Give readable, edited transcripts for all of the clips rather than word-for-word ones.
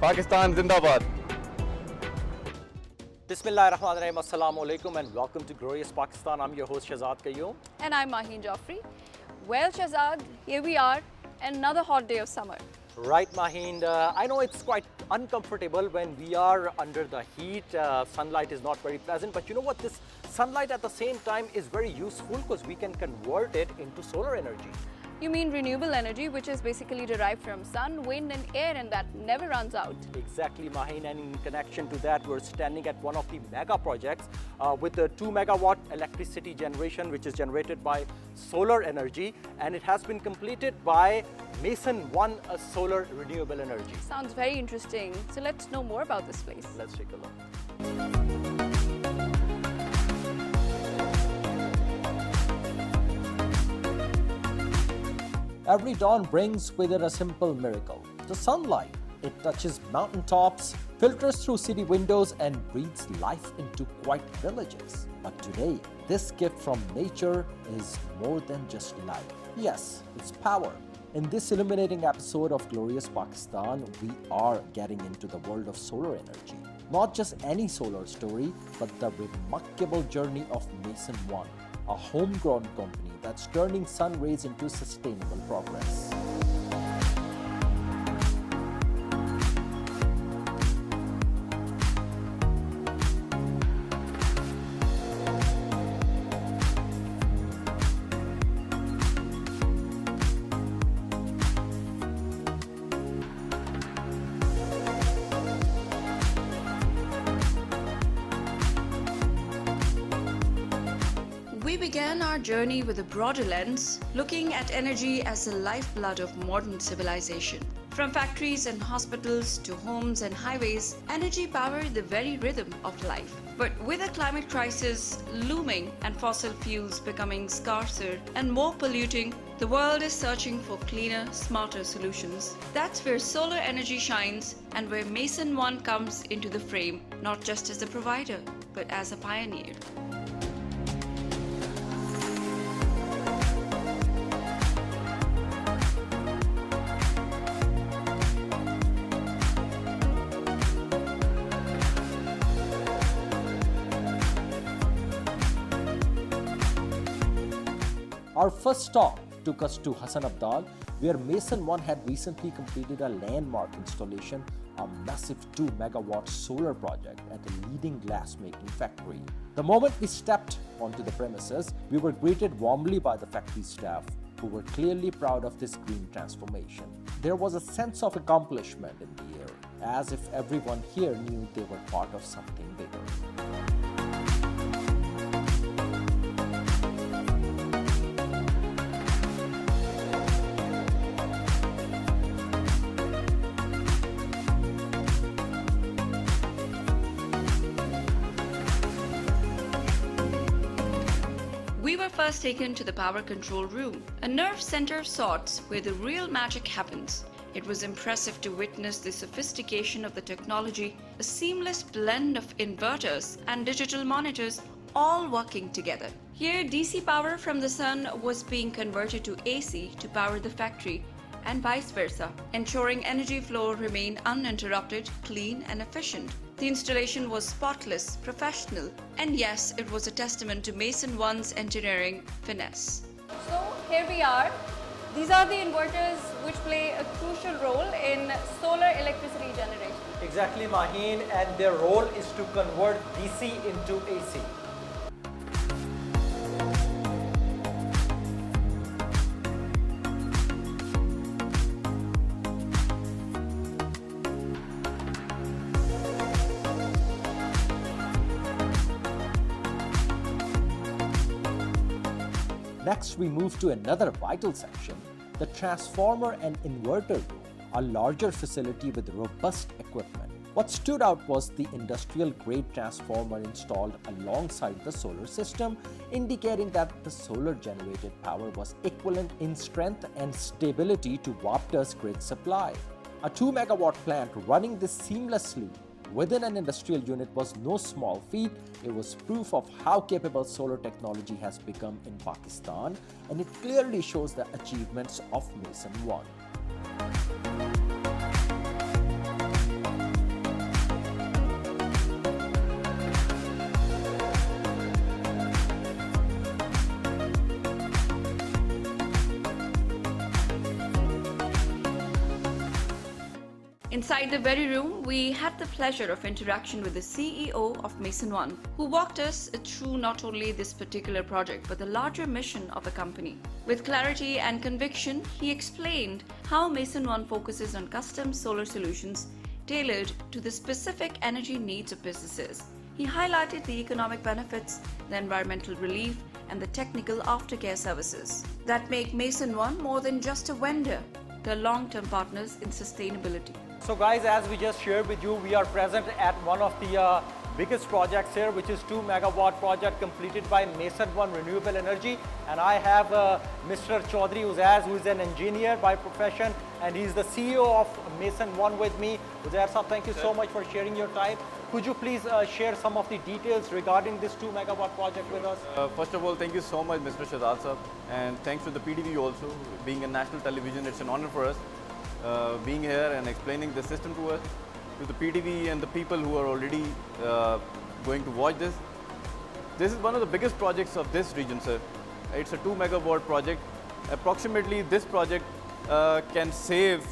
Pakistan Zindabad. Bismillahirrahmanirrahim. Assalamu alaikum and welcome to Glorious Pakistan. I'm your host Shehzad Qayyum. And I'm Maheen Jafri. Well, Shehzad, here we are, another hot day of summer. Right, Maheen. I know it's quite uncomfortable when we are under the heat. Sunlight is not very pleasant, but you know what? This sunlight at the same time is very useful because we can convert it into solar energy. You mean renewable energy, which is basically derived from sun, wind and air, and that never runs out. Exactly, Maheen, and in connection to that, we're standing at one of the mega projects with a 2 megawatt electricity generation, which is generated by solar energy, and it has been completed by Mason 1 solar renewable energy. Sounds very interesting. So let's know more about this place. Let's take a look. Every dawn brings with it a simple miracle, the sunlight. It touches mountaintops, filters through city windows and breathes life into quiet villages. But today, this gift from nature is more than just light. Yes, it's power. In this illuminating episode of Glorious Pakistan, we are getting into the world of solar energy. Not just any solar story, but the remarkable journey of Mason 1, a homegrown company that's turning sun rays into sustainable progress. We began our journey with a broader lens, looking at energy as the lifeblood of modern civilization. From factories and hospitals to homes and highways, energy powered the very rhythm of life. But with a climate crisis looming and fossil fuels becoming scarcer and more polluting, the world is searching for cleaner, smarter solutions. That's where solar energy shines and where Mason 1 comes into the frame, not just as a provider, but as a pioneer. Our first stop took us to Hassan, where Mason 1 had recently completed a landmark installation, a massive 2 megawatt solar project at a leading glass-making factory. The moment we stepped onto the premises, we were greeted warmly by the factory staff, who were clearly proud of this green transformation. There was a sense of accomplishment in the air, as if everyone here knew they were part of something bigger. We were first taken to the power control room, a nerve center of sorts where the real magic happens. It was impressive to witness the sophistication of the technology, a seamless blend of inverters and digital monitors all working together. Here, DC power from the sun was being converted to AC to power the factory, and vice versa, ensuring energy flow remained uninterrupted, clean and efficient. The installation was spotless, professional, and yes, it was a testament to Mason 1's engineering finesse. So here we are. These are the inverters which play a crucial role in solar electricity generation. Exactly, Maheen, and their role is to convert DC into AC. Next, we move to another vital section, the transformer and inverter room, a larger facility with robust equipment. What stood out was the industrial-grade transformer installed alongside the solar system, indicating that the solar-generated power was equivalent in strength and stability to Bhutta's grid supply. A 2 megawatt plant running this seamlessly within an industrial unit was no small feat. It was proof of how capable solar technology has become in Pakistan, and it clearly shows the achievements of Mason 1. Inside the very room, we had the pleasure of interaction with the CEO of Mason One, who walked us through not only this particular project but the larger mission of the company. With clarity and conviction, he explained how Mason One focuses on custom solar solutions tailored to the specific energy needs of businesses. He highlighted the economic benefits, the environmental relief, and the technical aftercare services that make Mason One more than just a vendor. They're long-term partners in sustainability. So guys, as we just shared with you, we are present at one of the biggest projects here, which is 2 megawatt project completed by Mason One Renewable Energy. And I have Mr. Chaudhary Uzair, who is an engineer by profession, and he's the CEO of Mason One with me. Uzair sir, thank you so much for sharing your time. Could you please share some of the details regarding this 2 megawatt project with us? First of all, thank you so much, Mr. Shehzad sir, and thanks to the PTV also. Being a national television, it's an honor for us being here and explaining the system to us, to the PTV and the people who are already going to watch this. This is one of the biggest projects of this region, sir. It's a 2 megawatt project. Approximately, this project can save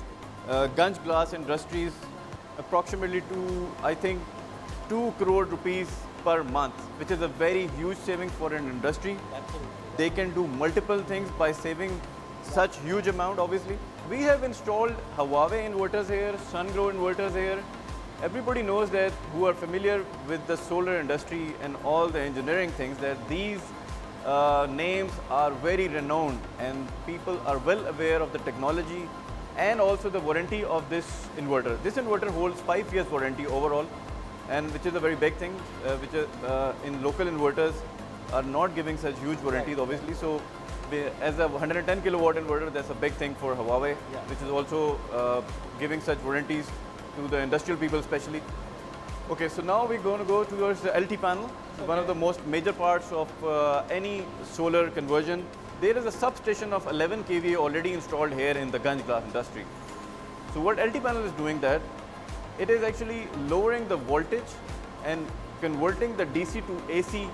Ganj glass industries approximately to, I think, 2 crore rupees per month, which is a very huge saving for an industry. Absolutely. They can do multiple things by saving such huge amount, obviously. We have installed Huawei inverters here, Sunglow inverters here. Everybody knows that, who are familiar with the solar industry and all the engineering things, that these names are very renowned and people are well aware of the technology and also the warranty of this inverter. This inverter holds 5 years warranty overall, and which is a very big thing, which in local inverters are not giving such huge warranties, obviously. So as a 110 kilowatt inverter, that's a big thing for Huawei, which is also giving such warranties to the industrial people especially. Okay, so now we're going to go towards the LT panel, one of the most major parts of any solar conversion. There is a substation of 11 kVA already installed here in the Ganj glass industry. So what LT panel is doing, that it is actually lowering the voltage and converting the DC to AC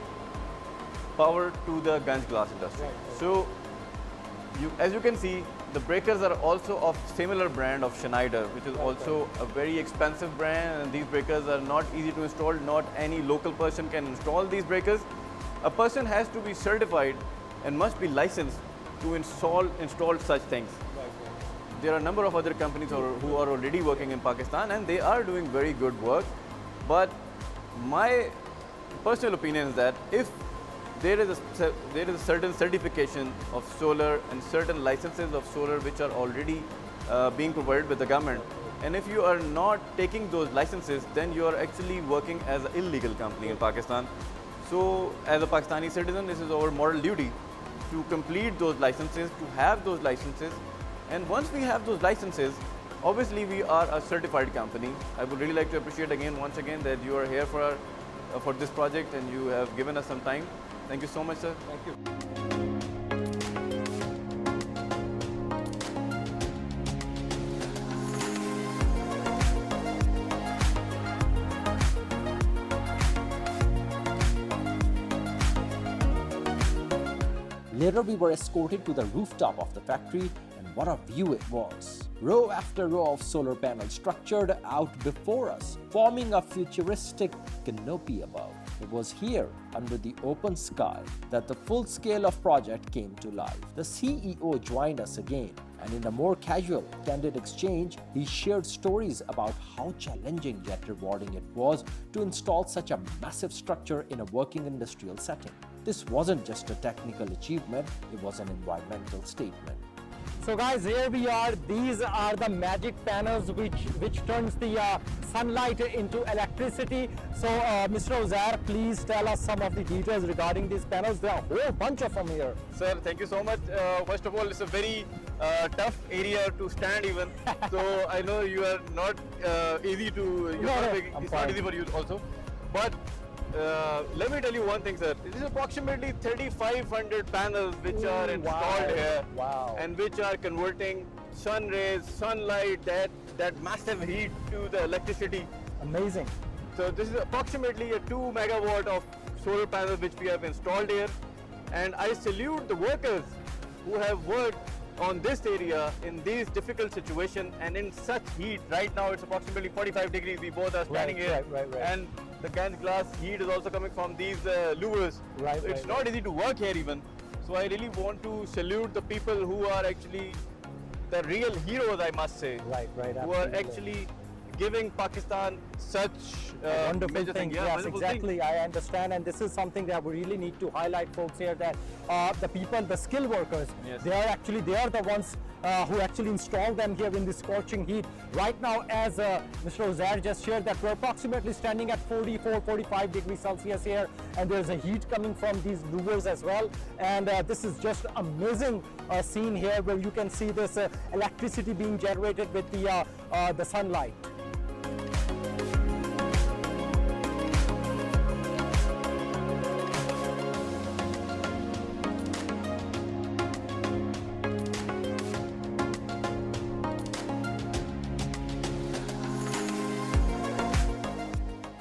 power to the Ganj glass industry. So as you can see, the breakers are also of similar brand of Schneider, which is also a very expensive brand, and these breakers are not easy to install. Not any local person can install these breakers. A person has to be certified and must be licensed to install such things. There are a number of other companies who are already working in Pakistan, and they are doing very good work. But my personal opinion is that if there is a certain certification of solar and certain licenses of solar which are already being provided with the government, and if you are not taking those licenses, then you are actually working as an illegal company in Pakistan. So as a Pakistani citizen, this is our moral duty to complete those licenses, to have those licenses. And once we have those licenses, obviously we are a certified company. I would really like to appreciate once again that you are here for this project and you have given us some time. Thank you so much, sir. Thank you. Later, we were escorted to the rooftop of the factory, and what a view it was. Row after row of solar panels structured out before us, forming a futuristic canopy above. It was here, under the open sky, that the full scale of project came to life. The CEO joined us again, and in a more casual, candid exchange, he shared stories about how challenging yet rewarding it was to install such a massive structure in a working industrial setting. This wasn't just a technical achievement, it was an environmental statement. So guys, here we are. These are the magic panels which turns the sunlight into electricity. So Mr. Uzair, please tell us some of the details regarding these panels. There are a whole bunch of them here. Sir, thank you so much. First of all, it's a very tough area to stand even. So I know you are not easy to, it's not easy for you also. But let me tell you one thing, sir. This is approximately 3,500 panels which are installed here, and which are converting sun rays, sunlight, that massive heat to the electricity. Amazing. So this is approximately a 2 megawatt of solar panels which we have installed here, and I salute the workers who have worked on this area in these difficult situations and in such heat. Right now it's approximately 45 degrees. We both are standing here, and the canned glass heat is also coming from these louvers. So it's not easy to work here even. So I really want to salute the people who are actually the real heroes, I must say. Who are actually giving Pakistan such wonderful major thing. thing. Yeah, Yes, wonderful exactly. thing. I understand, and this is something that we really need to highlight, folks, here, that the people, the skilled workers, they are the ones who actually installed them here in this scorching heat. Right now, as Mr. Uzair just shared, that we're approximately standing at 44-45 degrees Celsius here, and there's a heat coming from these louvers as well. And this is just amazing scene here, where you can see this electricity being generated with the sunlight.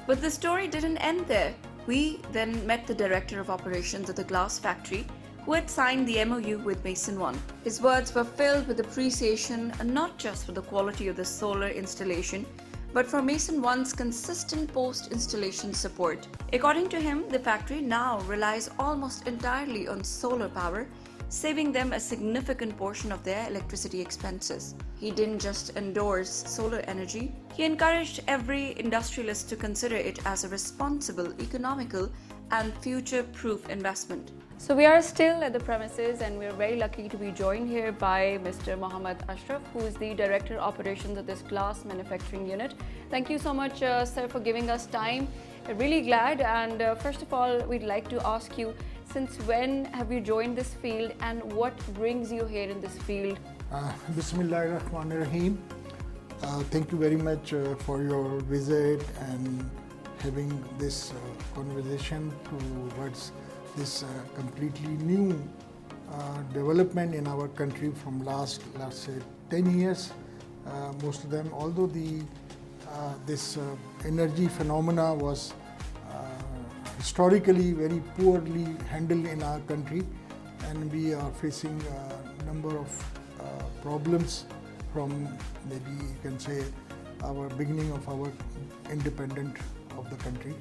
But the story didn't end there. We then met the director of operations of the glass factory, who had signed the MOU with Mason One. His words were filled with appreciation, not just for the quality of the solar installation, but for Mason One's consistent post-installation support. According to him, the factory now relies almost entirely on solar power, saving them a significant portion of their electricity expenses. He didn't just endorse solar energy, he encouraged every industrialist to consider it as a responsible, economical, and future-proof investment. So we are still at the premises, and we're very lucky to be joined here by Mr. Mohammad Ashraf, who is the Director Operations of this glass manufacturing unit. Thank you so much, sir, for giving us time. We're really glad, and first of all, we'd like to ask you, since when have you joined this field, and what brings you here in this field? Bismillahirrahmanirrahim. Thank you very much for your visit and having this conversation towards this completely new development in our country from last say 10 years. Most of them, although this energy phenomena was historically very poorly handled in our country, and we are facing a number of problems from, maybe you can say, our beginning of our independence of the country.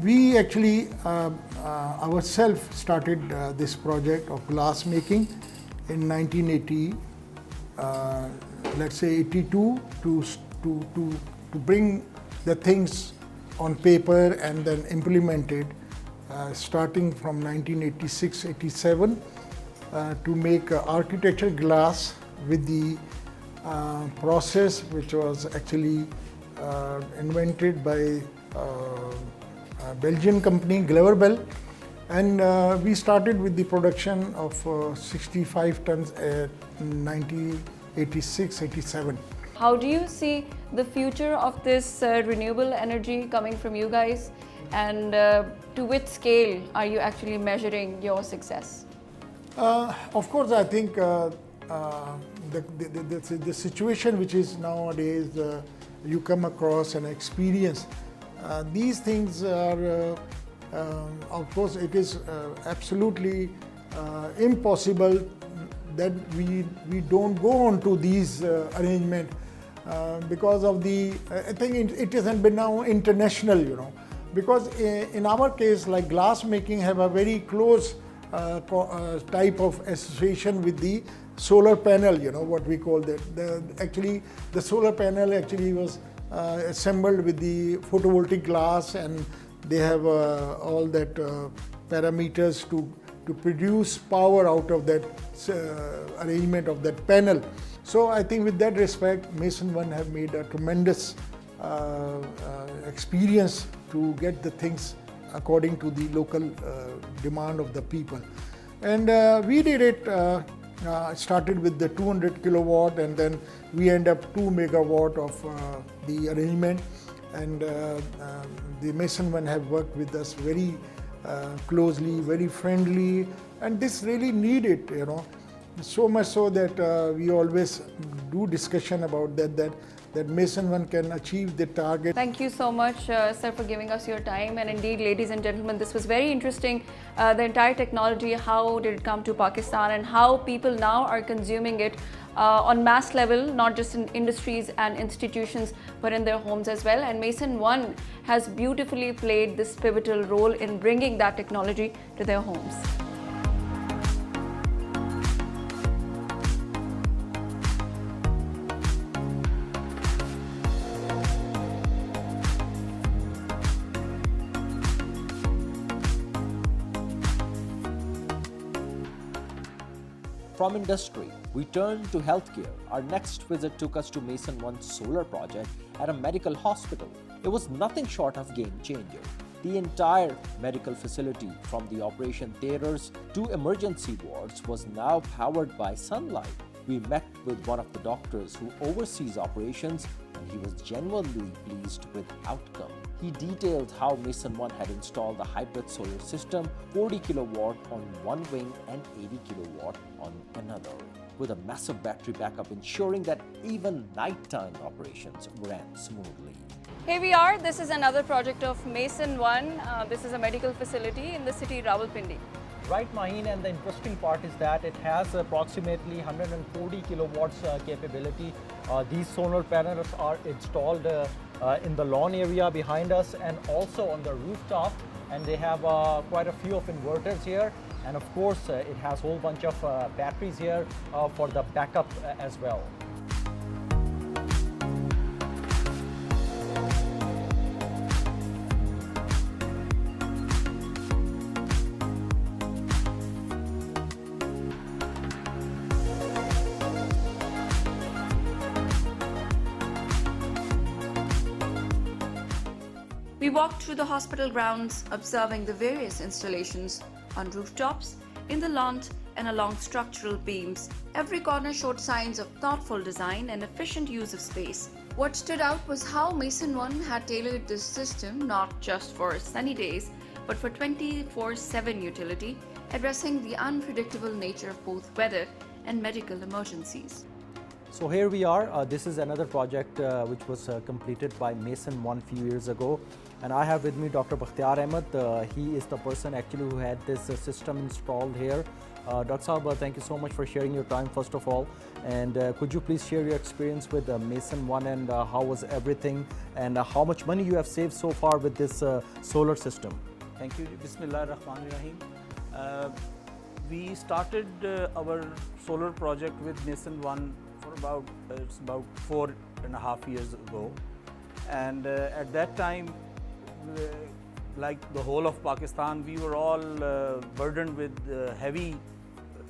We actually ourselves started this project of glass making in 1980, let's say 82, to bring the things on paper and then implemented, starting from 1986-87, to make architecture glass with the process which was actually invented by a Belgian company, Bell, and we started with the production of 65 tons at 1986-87. How do you see the future of this renewable energy coming from you guys, and to which scale are you actually measuring your success? Of course, I think the situation which is nowadays you come across and experience, these things are, of course, it is absolutely impossible that we don't go on to these arrangements because of the, I think it hasn't been now international, you know, because in our case, like glass making have a very close type of association with the solar panel, you know, what we call that. Actually, the solar panel actually was assembled with the photovoltaic glass, and they have all that parameters to produce power out of that arrangement of that panel. So I think with that respect, Mason One have made a tremendous experience to get the things according to the local demand of the people. And we did it, started with the 200 kilowatt, and then we end up 2 megawatt of the arrangement. And the Mason One have worked with us very closely, very friendly, and this really needed, you know, so much so that we always do discussion about that that Mason One can achieve the target. Thank you so much, sir, for giving us your time. And indeed, ladies and gentlemen, this was very interesting. The entire technology, how did it come to Pakistan, and how people now are consuming it on mass level, not just in industries and institutions, but in their homes as well. And Mason One has beautifully played this pivotal role in bringing that technology to their homes. From industry, we turn to healthcare. Our next visit took us to Mason One's solar project at a medical hospital. It was nothing short of game changer. The entire medical facility, from the operation theaters to emergency wards, was now powered by sunlight. We met with one of the doctors who oversees operations, and he was genuinely pleased with the outcome. He detailed how Mason One had installed a hybrid solar system, 40 kilowatt on one wing and 80 kilowatt on another, with a massive battery backup ensuring that even nighttime operations ran smoothly. Here we are. This is another project of Mason One. This is a medical facility in the city Rawalpindi. Right, Maheen, and the interesting part is that it has approximately 140 kilowatts capability. These solar panels are installed in the lawn area behind us and also on the rooftop, and they have quite a few of inverters here, and of course it has a whole bunch of batteries here for the backup as well. We walked through the hospital grounds, observing the various installations on rooftops, in the lawn, and along structural beams. Every corner showed signs of thoughtful design and efficient use of space. What stood out was how Mason One had tailored this system not just for sunny days, but for 24/7 utility, addressing the unpredictable nature of both weather and medical emergencies. So here we are. This is another project which was completed by Mason One few years ago. And I have with me Dr. Ahmad. He is the person actually who had this system installed here. Dr. Saab, thank you so much for sharing your time first of all. And could you please share your experience with Mason One and how was everything and how much money you have saved so far with this solar system? Thank you. Bismillah ar-Rahman ar-Rahim. We started our solar project with Mason One for it's about 4.5 years ago, and at that time, like the whole of Pakistan, we were all burdened with heavy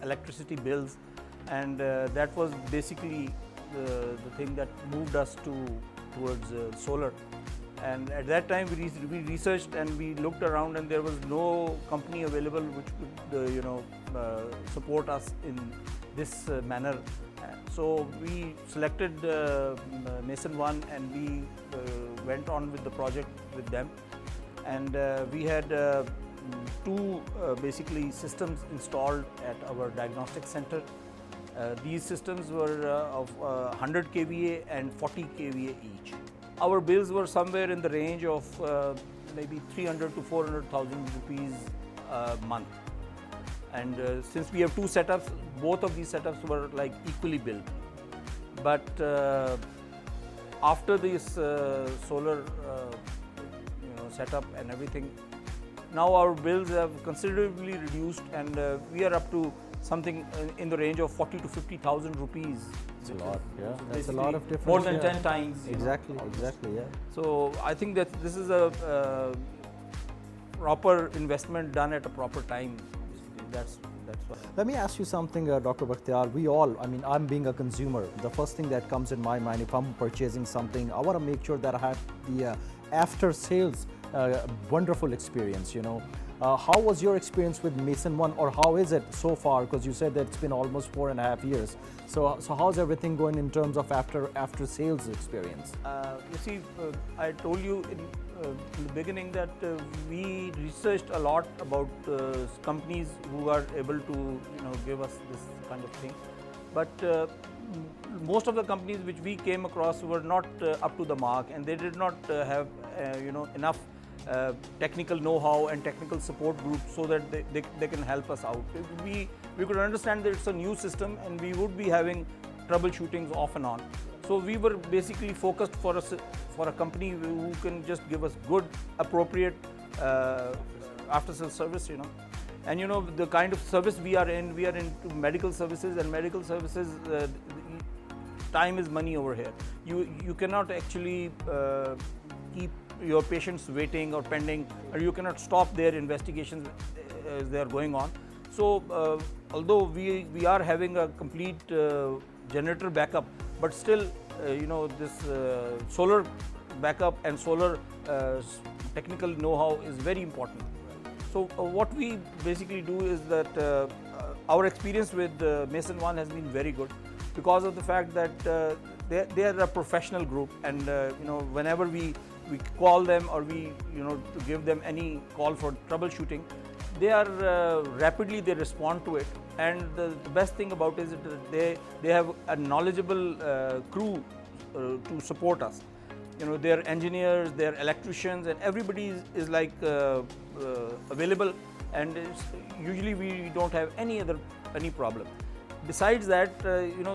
electricity bills, and that was basically the thing that moved us towards solar. And at that time, we researched and we looked around, and there was no company available which could support us in this manner. So we selected Mason One, and we went on with the project with them. And we had two basically systems installed at our diagnostic center. These systems were of 100 kVA and 40 kVA each. Our bills were somewhere in the range of maybe 300 to 400,000 rupees a month. And since we have two setups, both of these setups were like equally billed. But after this solar setup and everything, now our bills have considerably reduced, and we are up to something in the range of 40 to 50,000 rupees. That's a lot, yeah. That's a lot of difference. More than 10 times. Exactly, yeah. So I think that this is a proper investment done at a proper time. That's why. Let me ask you something, Dr. Bakhtiar. We all, I'm being a consumer. The first thing that comes in my mind, if I'm purchasing something, I want to make sure that I have the after sales wonderful experience, How was your experience with Mason One, or how is it so far? Because you said that it's been almost 4.5 years. So how's everything going in terms of after sales experience? You see, I told you in the beginning that we researched a lot about companies who are able to give us this kind of thing. but most of the companies which we came across were not up to the mark, and they did not have enough technical know-how and technical support group so that they can help us out. We could understand that it's a new system and we would be having troubleshootings off and on. So we were basically focused for a company who can just give us good, appropriate after-sales service, And the kind of service we are into medical services, and medical services, time is money over here. You cannot actually keep your patients waiting or pending, or you cannot stop their investigations as they are going on. So although we are having a complete generator backup, but still this solar backup and solar technical know-how is very important. So what we basically do is that our experience with Mason One has been very good, because of the fact that they are a professional group, and whenever we call them, or we to give them any call for troubleshooting, they are rapidly they respond to it. And the best thing about it is that they have a knowledgeable crew to support us. They're engineers, they're electricians, and everybody is like available, and usually we don't have any problem. Besides that,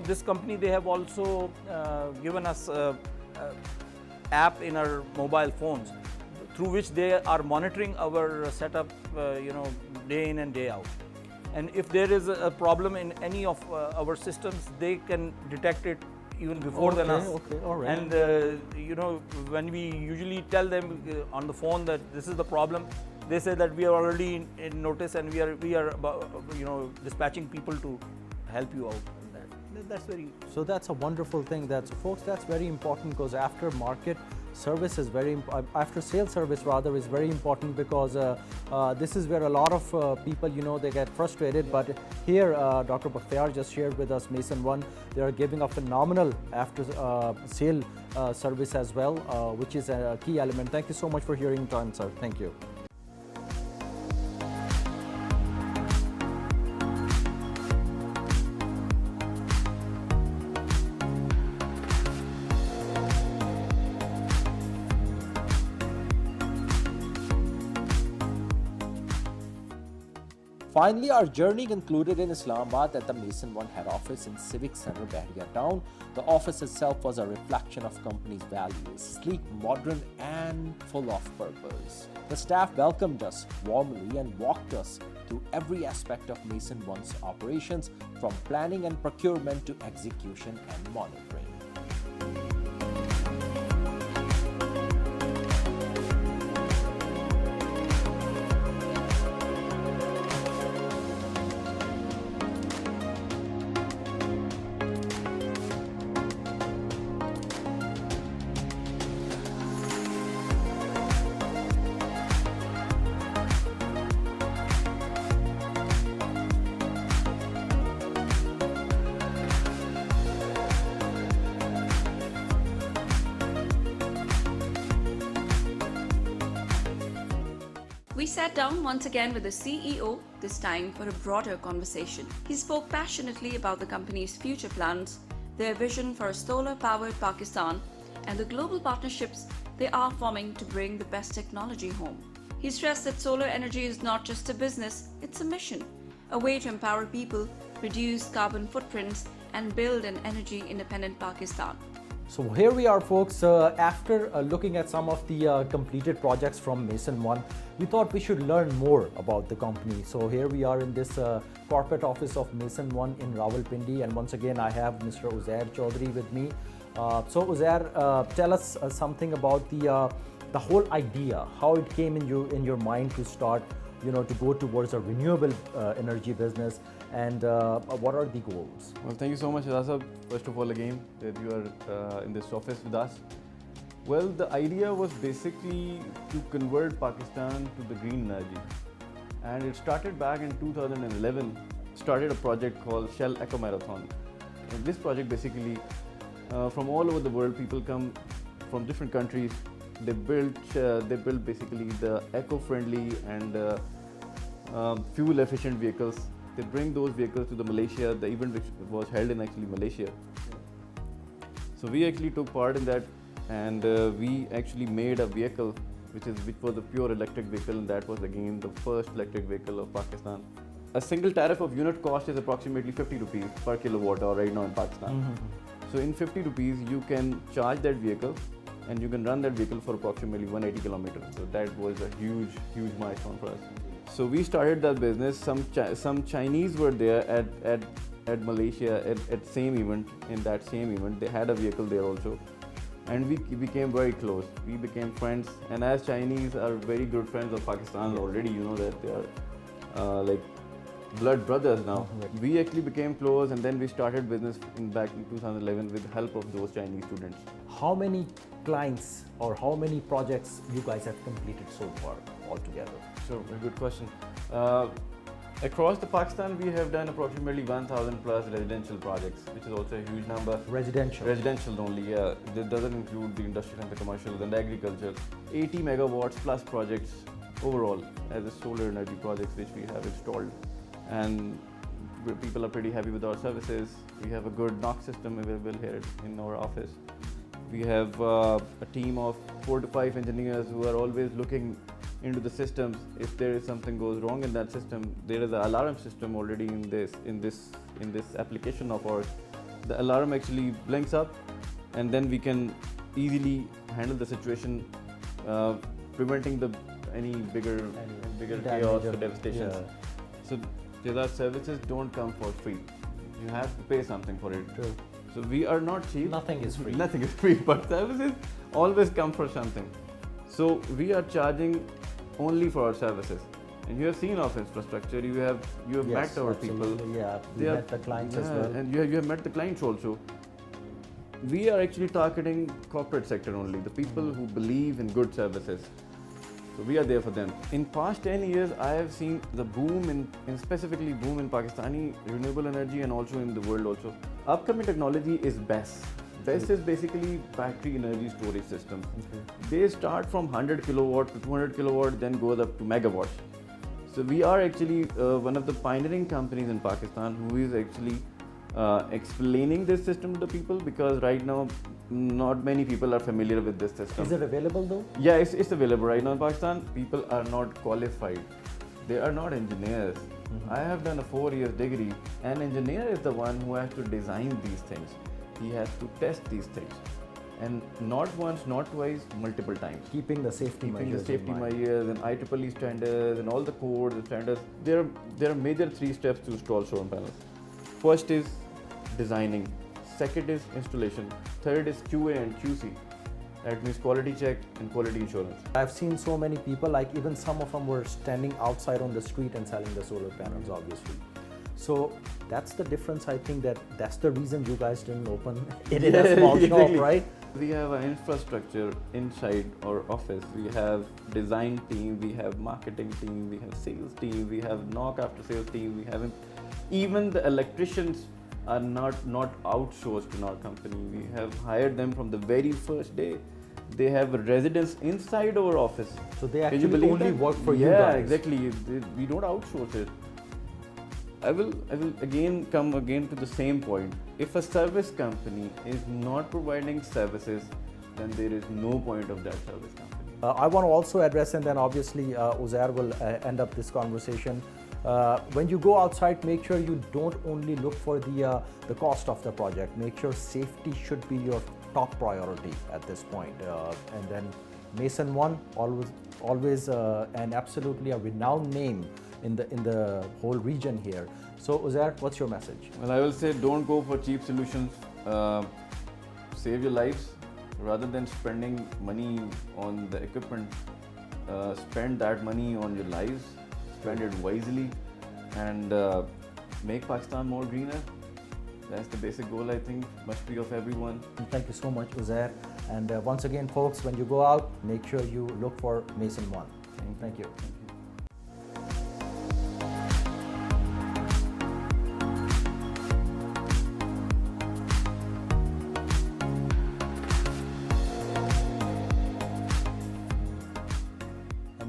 this company, they have also given us app in our mobile phones, through which they are monitoring our setup, day in and day out. And if there is a problem in any of our systems, they can detect it even before than us. Okay, all right. And when we usually tell them on the phone that this is the problem, they say that we are already in notice, and we are about, dispatching people to help you out. That's very. So that's a wonderful thing. Folks, that's very important, because after market service is after sales service rather is very important, because this is where a lot of people, they get frustrated. But here, Dr. Bakhtiar just shared with us Mason One. They are giving a phenomenal after sale service as well, which is a key element. Thank you so much for hearing time, sir. Thank you. Finally, our journey concluded in Islamabad at the Mason One head office in Civic Centre, Bahria Town. The office itself was a reflection of company's values, sleek, modern, and full of purpose. The staff welcomed us warmly and walked us through every aspect of Mason One's operations, from planning and procurement to execution and monitoring. We sat down once again with the CEO, this time for a broader conversation. He spoke passionately about the company's future plans, their vision for a solar-powered Pakistan, and the global partnerships they are forming to bring the best technology home. He stressed that solar energy is not just a business, it's a mission, a way to empower people, reduce carbon footprints, and build an energy-independent Pakistan. So here we are, folks. After looking at some of the completed projects from Mason One, we thought we should learn more about the company. So here we are in this corporate office of Mason One in Rawalpindi, and once again I have Mr. Uzair Chaudhary with me. So Uzair, tell us something about the whole idea, how it came in your mind to start, to go towards a renewable energy business, and what are the goals? Well, thank you so much, Shehzad, first of all, again, that you are in this office with us. Well, the idea was basically to convert Pakistan to the green energy. And it started back in 2011, started a project called Shell Eco Marathon. And this project basically, from all over the world, people come from different countries. They build basically the eco-friendly and fuel-efficient vehicles They bring those vehicles to the Malaysia. The event which was held in actually Malaysia. So we actually took part in that, and we actually made a vehicle which was a pure electric vehicle, and that was again the first electric vehicle of Pakistan. A single tariff of unit cost is approximately 50 rupees per kilowatt hour right now in Pakistan. So in 50 rupees you can charge that vehicle and you can run that vehicle for approximately 180 kilometers. So that was a huge milestone for us. So we started that business. Some Chinese were there at Malaysia at same event. In that same event, they had a vehicle there also, and we became very close. We became friends, and as Chinese are very good friends of Pakistan already, you know that they are like blood brothers now. We actually became close, and then we started business back in 2011 with the help of those Chinese students. How many clients or how many projects you guys have completed so far altogether? Sure, very good question. Across the Pakistan, we have done approximately 1,000 plus residential projects, which is also a huge number. Residential? Residential only, yeah. That doesn't include the industrial and the commercial and the agriculture. 80 megawatts plus projects overall as a solar energy projects which we have installed. And people are pretty happy with our services. We have a good knock system available here in our office. We have a team of 4 to 5 engineers who are always looking into the systems. If there is something goes wrong in that system, there is an alarm system already in this application of ours. The alarm actually blinks up, and then we can easily handle the situation, preventing any bigger chaos or devastations. Yeah. So Shehzad, services don't come for free. You have to pay something for it. True. So we are not cheap. Nothing is free. Nothing is free, but services always come for something. So we are charging only for our services. And you have seen our infrastructure. You have Yes, met our absolutely. people. Yeah, we met the clients as well. And you have met the clients also. We are actually targeting corporate sector only, the people who believe in good services. So we are there for them. In past 10 years, I have seen the boom in specifically boom in Pakistani renewable energy and also in the world also. Upcoming technology is BESS. BESS is basically battery energy storage system. They start from 100 kilowatt to 200 kilowatt, then goes up to megawatts. So we are actually one of the pioneering companies in Pakistan who is actually explaining this system to the people, because right now not many people are familiar with this system. Is it available though? Yeah, it's available right now in Pakistan. People are not qualified. They are not engineers. I have done a 4-year degree. An engineer is the one who has to design these things. He has to test these things. And not once, not twice, multiple times. Keeping the safety measures in mind. measures and IEEE standards and all the codes and standards. There are major 3 steps to install solar panels. First is designing. Second is installation. Third is QA and QC. That means quality check and quality insurance. I've seen so many people, like even some of them were standing outside on the street and selling the solar panels, obviously. So that's the difference. I think that's the reason you guys didn't open it in a small shop, right? We have an infrastructure inside our office. We have design team, we have marketing team, we have sales team, we have knock after sales team, we have even the electricians are not outsourced in our company. We have hired them from the very first day. They have a residence inside our office. So they actually only work for you guys. Yeah, exactly. We don't outsource it. I will again come to the same point. If a service company is not providing services, then there is no point of that service company. I want to also address, and then obviously Uzair will end up this conversation. When you go outside, make sure you don't only look for the cost of the project. Make sure safety should be your top priority at this point. And then Mason One, always and absolutely a renowned name in the whole region here. So Uzair, what's your message? Well, I will say don't go for cheap solutions. Save your lives rather than spending money on the equipment. Spend that money on your lives. Spend it wisely and make Pakistan more greener. That's the basic goal, I think, must be of everyone. Thank you so much, Uzair. And once again, folks, when you go out, make sure you look for Mason One. Thank you.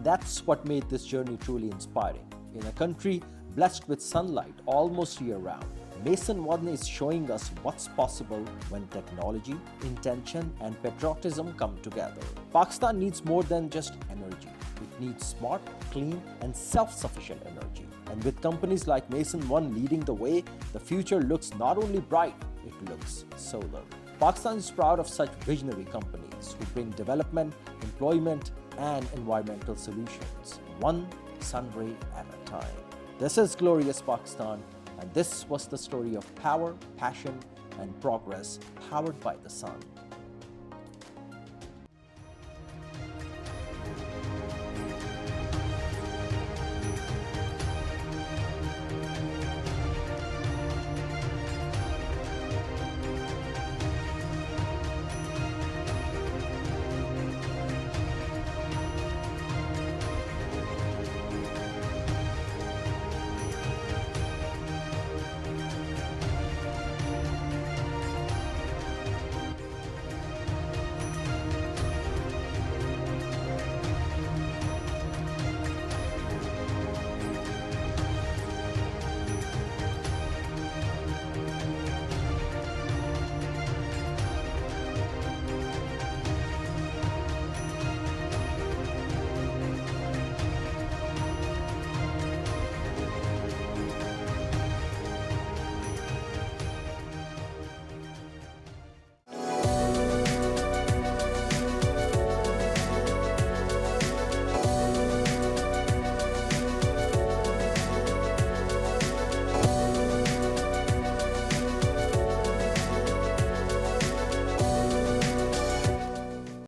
That's what made this journey truly inspiring. In a country blessed with sunlight almost year-round. Mason 1 is showing us what's possible when technology, intention and patriotism come together. Pakistan needs more than just energy. It needs smart, clean and self-sufficient energy. And with companies like Mason 1 leading the way, the future looks not only bright, it looks solar. Pakistan is proud of such visionary companies who bring development, employment and environmental solutions, one sun ray at a time. This is Glorious Pakistan, and this was the story of power, passion and progress powered by the sun.